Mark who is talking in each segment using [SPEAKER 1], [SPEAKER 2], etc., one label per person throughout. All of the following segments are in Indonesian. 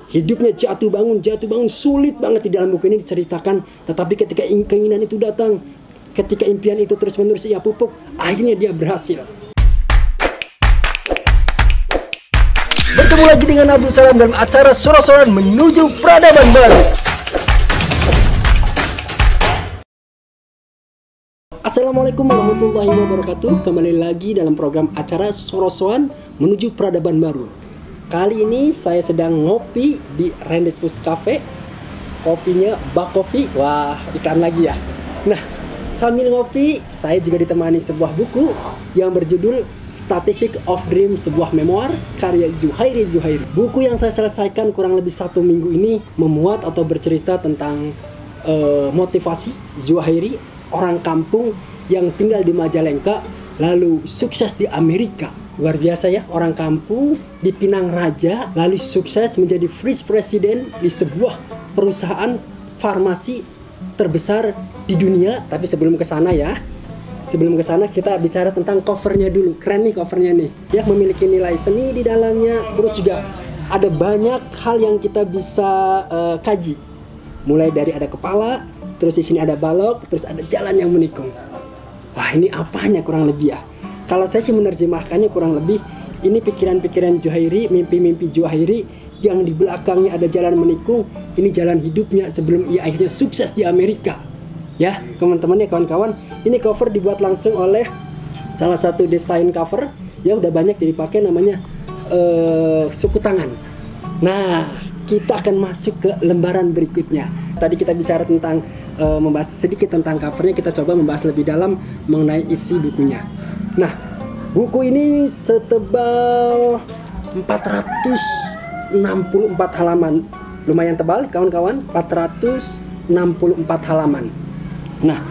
[SPEAKER 1] Hidupnya jatuh bangun, sulit banget di dalam buku ini diceritakan. Tetapi ketika keinginan itu datang, ketika impian itu terus-menerus ia pupuk, akhirnya dia berhasil. Bertemu lagi dengan Abdul Salam dalam acara Soro-Soran Menuju Peradaban Baru. Assalamualaikum warahmatullahi wabarakatuh. Kembali lagi dalam program acara Soro-Soran Menuju Peradaban Baru. Kali ini saya sedang ngopi di Rendezvous Cafe. Kopinya Bak Coffee. Wah, iklan lagi ya. Nah, sambil ngopi, saya juga ditemani sebuah buku yang berjudul Statistic of Dream, sebuah memoir karya Zuhairi. Buku yang saya selesaikan kurang lebih 1 minggu ini memuat atau bercerita tentang motivasi Zuhairi, orang kampung yang tinggal di Majalengka lalu sukses di Amerika. Luar biasa ya, orang kampung di Pinang Raja lalu sukses menjadi vice president di sebuah perusahaan farmasi terbesar di dunia. Tapi sebelum ke sana kita bicara tentang covernya dulu. Keren nih covernya nih. Ya, memiliki nilai seni di dalamnya. Terus juga ada banyak hal yang kita bisa kaji. Mulai dari ada kepala, terus di sini ada balok, terus ada jalan yang menikung. Wah, ini apanya kurang lebih ya? Kalau saya sih menerjemahkannya kurang lebih ini pikiran-pikiran Zuhairi, mimpi-mimpi Zuhairi yang di belakangnya ada jalan menikung. Ini jalan hidupnya sebelum ia akhirnya sukses di Amerika. Ya, teman-teman ya kawan-kawan, ini cover dibuat langsung oleh salah satu desain cover yang udah banyak dipakai, namanya suku tangan. Nah, kita akan masuk ke lembaran berikutnya. Tadi kita bicara tentang membahas sedikit tentang covernya, kita coba membahas lebih dalam mengenai isi bukunya. Nah, buku ini setebal 464 halaman. Lumayan tebal kawan-kawan, 464 halaman. Nah,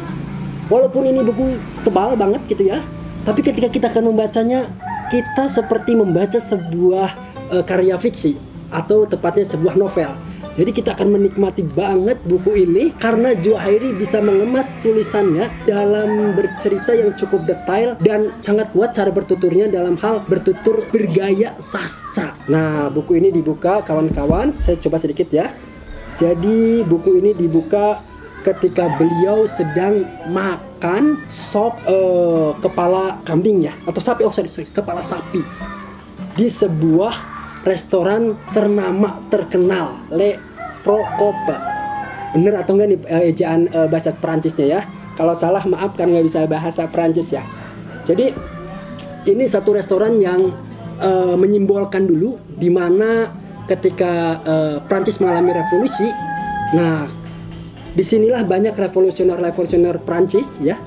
[SPEAKER 1] walaupun ini buku tebal banget gitu ya, tapi ketika kita akan membacanya, kita seperti membaca sebuah karya fiksi atau tepatnya sebuah novel. Jadi kita akan menikmati banget buku ini karena Zuhairi bisa mengemas tulisannya dalam bercerita yang cukup detail dan sangat kuat cara bertuturnya dalam hal bertutur bergaya sastra. Nah, buku ini dibuka kawan-kawan, saya coba sedikit ya. Jadi buku ini dibuka ketika beliau sedang makan sop kepala kambing ya, atau sapi, kepala sapi di sebuah restoran ternama terkenal, Le Procope. Bener atau enggak nih ejaan bahasa Perancisnya ya? Kalau salah maaf kan nggak bisa bahasa Perancis ya. Jadi ini satu restoran yang menyimbolkan dulu di mana ketika Prancis mengalami revolusi. Nah, disinilah banyak revolusioner Prancis ya,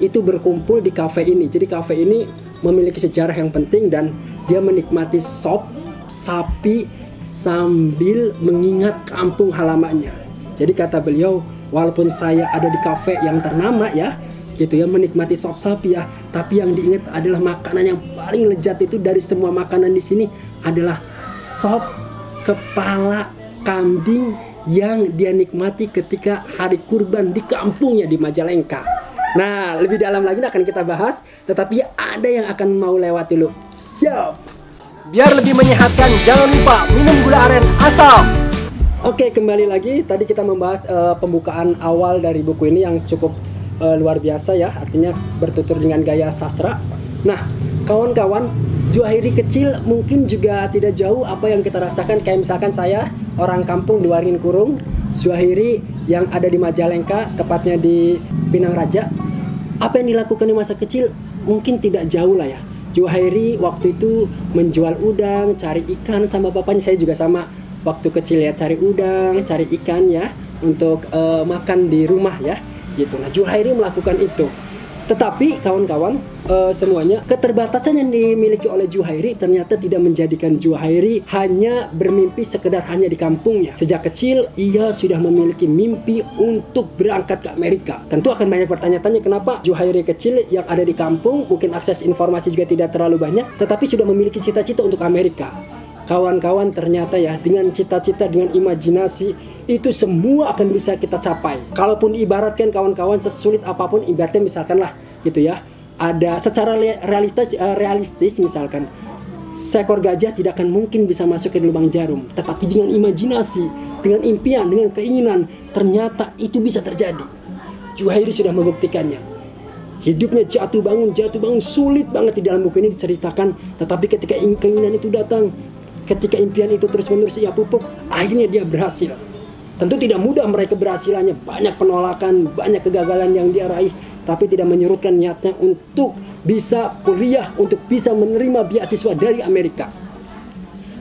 [SPEAKER 1] itu berkumpul di kafe ini. Jadi kafe ini memiliki sejarah yang penting dan dia menikmati sop sapi sambil mengingat kampung halamannya. Jadi kata beliau, walaupun saya ada di kafe yang ternama ya, gitu ya, menikmati sop sapi ya, tapi yang diingat adalah makanan yang paling lezat itu dari semua makanan di sini adalah sop kepala kambing yang dia nikmati ketika hari kurban di kampungnya di Majalengka. Nah, lebih dalam lagi akan kita bahas, tetapi ada yang akan mau lewat dulu. Siap. Biar lebih menyehatkan, jangan lupa minum gula aren asam. Oke, kembali lagi. Tadi kita membahas pembukaan awal dari buku ini yang cukup luar biasa ya. Artinya bertutur dengan gaya sastra. Nah, kawan-kawan, Zuhairi kecil mungkin juga tidak jauh apa yang kita rasakan. Kayak misalkan saya, orang kampung di Waringin Kurung. Zuhairi yang ada di Majalengka, tepatnya di Pinang Raja. Apa yang dilakukan di masa kecil mungkin tidak jauh lah ya. Zuhairi waktu itu menjual udang, cari ikan sama bapaknya. Saya juga sama waktu kecil ya, cari udang, cari ikan ya untuk makan di rumah ya gitu. Nah, Zuhairi melakukan itu. Tetapi kawan-kawan semuanya, keterbatasan yang dimiliki oleh Zuhairi ternyata tidak menjadikan Zuhairi hanya bermimpi sekedar hanya di kampungnya. Sejak kecil ia sudah memiliki mimpi untuk berangkat ke Amerika. Tentu akan banyak bertanya-tanya kenapa Zuhairi kecil yang ada di kampung, mungkin akses informasi juga tidak terlalu banyak, tetapi sudah memiliki cita-cita untuk Amerika. Kawan-kawan, ternyata ya, dengan cita-cita, dengan imajinasi, itu semua akan bisa kita capai. Kalaupun diibaratkan kawan-kawan, sesulit apapun, ibaratnya misalkan lah gitu ya, ada secara realistis misalkan seekor gajah tidak akan mungkin bisa masuk ke lubang jarum. Tetapi dengan imajinasi, dengan impian, dengan keinginan, ternyata itu bisa terjadi. Zuhairi sudah membuktikannya. Hidupnya jatuh bangun, sulit banget di dalam buku ini diceritakan. Tetapi ketika keinginan itu datang, ketika impian itu terus-menerus ia pupuk, akhirnya dia berhasil. Tentu tidak mudah meraih keberhasilannya, banyak penolakan, banyak kegagalan yang dia raih, tapi tidak menyurutkan niatnya untuk bisa kuliah, untuk bisa menerima beasiswa dari Amerika.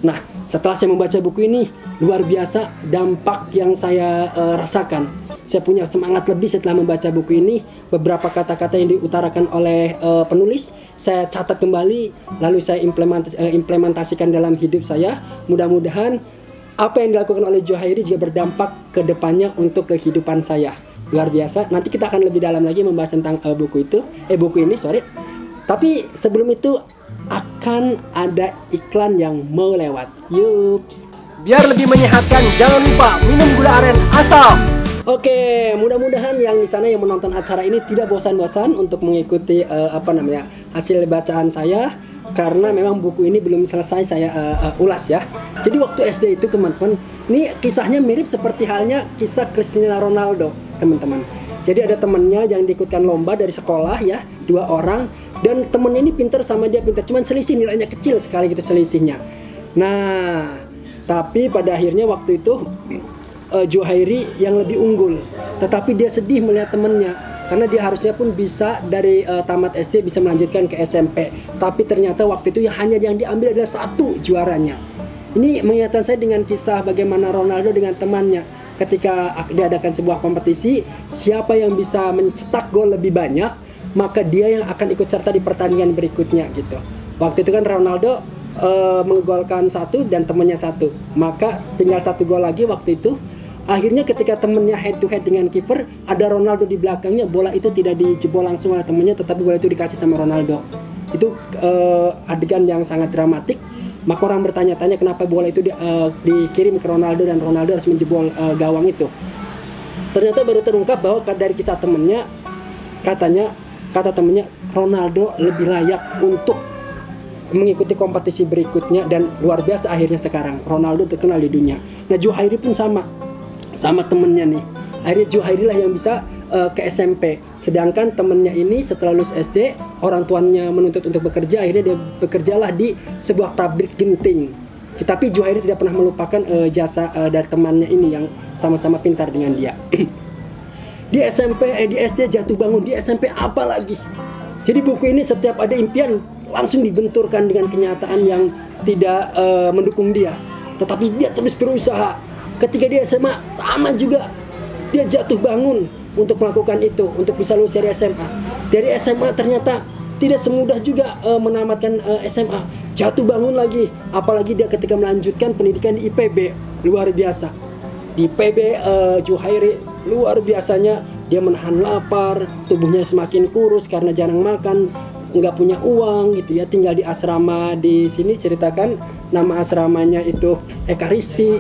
[SPEAKER 1] Nah, setelah saya membaca buku ini, luar biasa dampak yang saya rasakan. Saya punya semangat lebih setelah membaca buku ini. Beberapa kata-kata yang diutarakan oleh penulis, saya catat kembali, lalu saya implementasikan dalam hidup saya. Mudah-mudahan apa yang dilakukan oleh Zuhairi juga berdampak ke depannya untuk kehidupan saya. Luar biasa. Nanti kita akan lebih dalam lagi membahas tentang buku ini. Tapi sebelum itu akan ada iklan yang mau lewat. Yups.
[SPEAKER 2] Biar lebih menyehatkan, jangan lupa minum gula aren asam.
[SPEAKER 1] Oke, mudah-mudahan yang di sana yang menonton acara ini tidak bosan-bosan untuk mengikuti hasil bacaan saya. Karena memang buku ini belum selesai saya ulas ya. Jadi waktu SD itu teman-teman, ini kisahnya mirip seperti halnya kisah Cristiano Ronaldo teman-teman. Jadi ada temennya yang diikutkan lomba dari sekolah ya, 2 orang. Dan temennya ini pintar sama dia pintar, cuman selisih nilainya kecil sekali gitu selisihnya. Nah, tapi pada akhirnya waktu itu Zuhairi yang lebih unggul. Tetapi dia sedih melihat temennya, karena dia harusnya pun bisa dari tamat SD bisa melanjutkan ke SMP. Tapi ternyata waktu itu hanya yang diambil adalah 1 juaranya. Ini mengingatkan saya dengan kisah bagaimana Ronaldo dengan temannya. Ketika diadakan sebuah kompetisi, siapa yang bisa mencetak gol lebih banyak, maka dia yang akan ikut serta di pertandingan berikutnya gitu. Waktu itu kan Ronaldo menggolkan 1 dan temannya 1. Maka tinggal 1 gol lagi waktu itu. Akhirnya ketika temennya head to head dengan kiper, ada Ronaldo di belakangnya, bola itu tidak dijebol langsung oleh temennya, tetapi bola itu dikasih sama Ronaldo. Itu adegan yang sangat dramatik. Maka orang bertanya-tanya kenapa bola itu dikirim ke Ronaldo dan Ronaldo harus menjebol gawang itu. Ternyata baru terungkap bahwa dari kisah temennya, kata temennya, Ronaldo lebih layak untuk mengikuti kompetisi berikutnya, dan luar biasa akhirnya sekarang Ronaldo terkenal di dunia. Nah, Zuhairi pun sama temennya nih. Akhirnya Zuhairi lah yang bisa ke SMP. Sedangkan temennya ini setelah lulus SD, orang tuanya menuntut untuk bekerja, akhirnya dia bekerjalah di sebuah pabrik genting. Tetapi Zuhairi tidak pernah melupakan jasa dari temannya ini yang sama-sama pintar dengan dia. Di SD jatuh bangun, di SMP apa lagi? Jadi buku ini setiap ada impian langsung dibenturkan dengan kenyataan yang tidak mendukung dia. Tetapi dia terus berusaha. Ketika dia SMA sama juga, dia jatuh bangun untuk melakukan itu, untuk bisa lulus dari SMA. Dari SMA ternyata tidak semudah juga menamatkan SMA. Jatuh bangun lagi, apalagi dia ketika melanjutkan pendidikan di IPB, luar biasa. Di IPB Zuhairi luar biasanya, dia menahan lapar, tubuhnya semakin kurus karena jarang makan, nggak punya uang gitu ya, tinggal di asrama. Di sini ceritakan nama asramanya itu Ekaristi.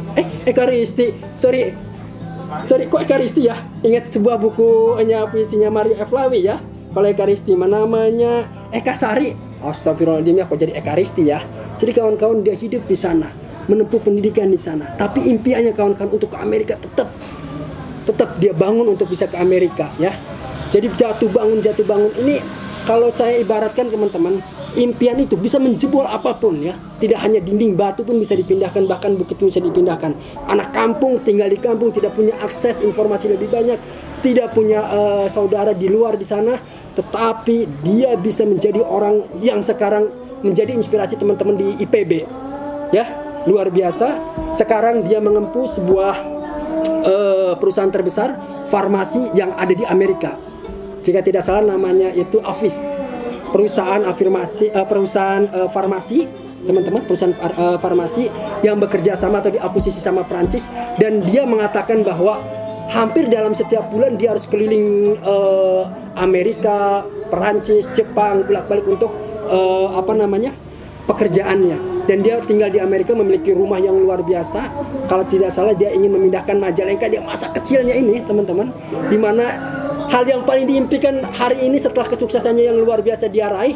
[SPEAKER 1] Sorry, kok Ekaristi ya? Ingat sebuah bukunya puisinya Mario Flawi ya. Kalau Ekaristi namanya Ekasari. Astagfirullahaladzim ya, kok jadi Ekaristi ya. Jadi kawan-kawan dia hidup di sana, menempuh pendidikan di sana. Tapi impiannya kawan-kawan untuk ke Amerika tetap dia bangun untuk bisa ke Amerika ya. Jadi jatuh bangun ini, kalau saya ibaratkan teman-teman, impian itu bisa menjebol apapun ya. Tidak hanya dinding batu pun bisa dipindahkan, bahkan bukit pun bisa dipindahkan. Anak kampung tinggal di kampung, tidak punya akses informasi lebih banyak, tidak punya saudara di luar di sana, tetapi dia bisa menjadi orang yang sekarang menjadi inspirasi teman-teman di IPB. Ya, luar biasa. Sekarang dia mengempu sebuah perusahaan terbesar farmasi yang ada di Amerika. Jika tidak salah namanya itu Avis, perusahaan farmasi, teman-teman, perusahaan farmasi yang bekerja sama atau diakuisisi sama Prancis. Dan dia mengatakan bahwa hampir dalam setiap bulan dia harus keliling Amerika, Prancis, Jepang, bolak-balik untuk pekerjaannya. Dan dia tinggal di Amerika, memiliki rumah yang luar biasa. Kalau tidak salah dia ingin memindahkan Majalengka, dia masa kecilnya ini teman-teman, dimana hal yang paling diimpikan hari ini setelah kesuksesannya yang luar biasa dia raih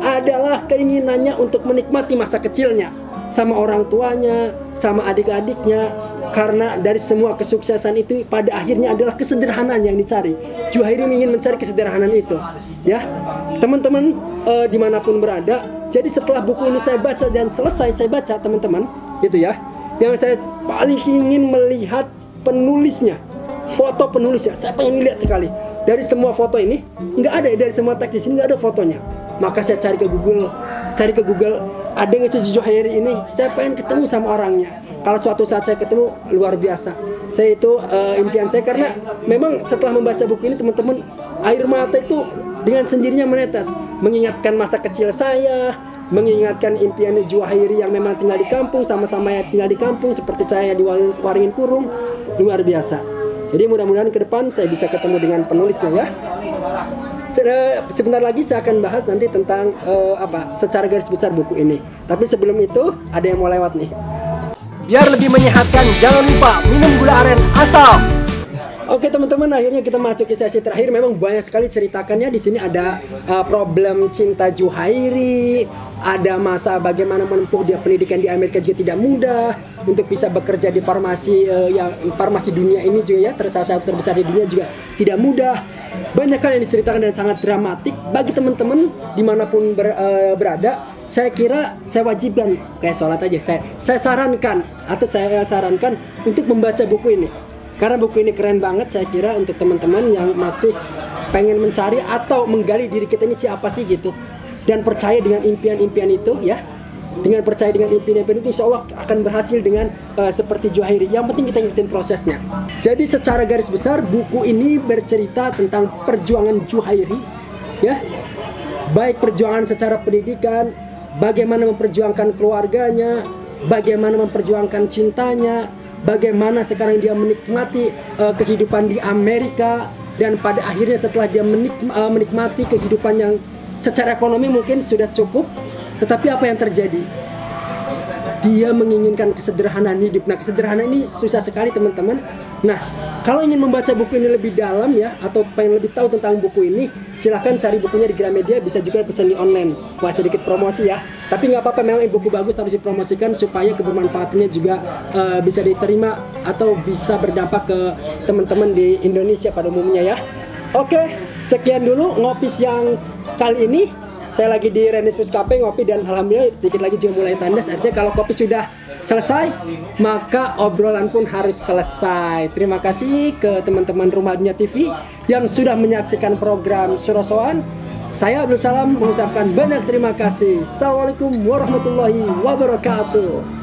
[SPEAKER 1] adalah keinginannya untuk menikmati masa kecilnya sama orang tuanya, sama adik-adiknya. Karena dari semua kesuksesan itu pada akhirnya adalah kesederhanaan yang dicari. Juhairi ingin mencari kesederhanaan itu, ya teman-teman, dimanapun berada. Jadi setelah buku ini saya baca dan selesai saya baca teman-teman, gitu ya, yang saya paling ingin melihat penulisnya, foto penulisnya. Saya pengen lihat sekali. Dari semua foto ini nggak ada, dari semua teks di sini nggak ada fotonya. Maka saya cari ke Google, ada yang itu Juhairi ini. Saya pengen ketemu sama orangnya. Kalau suatu saat saya ketemu, luar biasa. Saya itu impian saya, karena memang setelah membaca buku ini teman-teman, air mata itu dengan sendirinya menetes, mengingatkan masa kecil saya, mengingatkan impian Juhairi yang memang tinggal di kampung, sama-sama ya tinggal di kampung seperti saya di Waringin Kurung. Luar biasa. Jadi mudah-mudahan ke depan saya bisa ketemu dengan penulisnya ya. Sebentar lagi saya akan bahas nanti tentang secara garis besar buku ini. Tapi sebelum itu ada yang mau lewat nih.
[SPEAKER 2] Biar lebih menyehatkan, jangan lupa minum gula aren asam.
[SPEAKER 1] Oke teman-teman, akhirnya kita masuk ke sesi terakhir. Memang banyak sekali ceritakannya. Di sini ada problem cinta Juhairi, ada masa bagaimana menempuh dia pendidikan di Amerika juga tidak mudah, untuk bisa bekerja di farmasi farmasi dunia ini juga ya, salah satu terbesar di dunia juga tidak mudah. Banyak hal yang diceritakan dan sangat dramatik. Bagi teman-teman dimanapun berada, saya kira saya wajibkan kayak sholat aja. Saya sarankan untuk membaca buku ini. Karena buku ini keren banget, saya kira untuk teman-teman yang masih pengen mencari atau menggali diri kita ini siapa sih gitu, dan percaya dengan impian-impian itu ya. Dengan percaya dengan impian-impian itu, insya Allah akan berhasil dengan seperti Juhairi. Yang penting kita ngikutin prosesnya. Jadi secara garis besar buku ini bercerita tentang perjuangan Juhairi ya, baik perjuangan secara pendidikan, bagaimana memperjuangkan keluarganya, bagaimana memperjuangkan cintanya, bagaimana sekarang dia menikmati kehidupan di Amerika, dan pada akhirnya setelah dia menikmati kehidupan yang secara ekonomi mungkin sudah cukup, tetapi apa yang terjadi? Dia menginginkan kesederhanaan hidup. Nah, kesederhanaan ini susah sekali teman-teman. Nah, kalau ingin membaca buku ini lebih dalam ya, atau pengen lebih tahu tentang buku ini, silahkan cari bukunya di Gramedia, bisa juga pesan di online. Wah, sedikit promosi ya. Tapi nggak apa-apa, memang buku bagus harus dipromosikan supaya kebermanfaatannya juga bisa diterima atau bisa berdampak ke teman-teman di Indonesia pada umumnya ya. Oke, sekian dulu ngopi siang kali ini. Saya lagi di Randis Foods Cafe ngopi, dan alhamdulillah dikit lagi juga mulai tandas. Artinya kalau kopi sudah selesai, maka obrolan pun harus selesai. Terima kasih ke teman-teman Rumah Dunia TV yang sudah menyaksikan program Surosoan. Saya Abdul Salam mengucapkan banyak terima kasih. Assalamualaikum warahmatullahi wabarakatuh.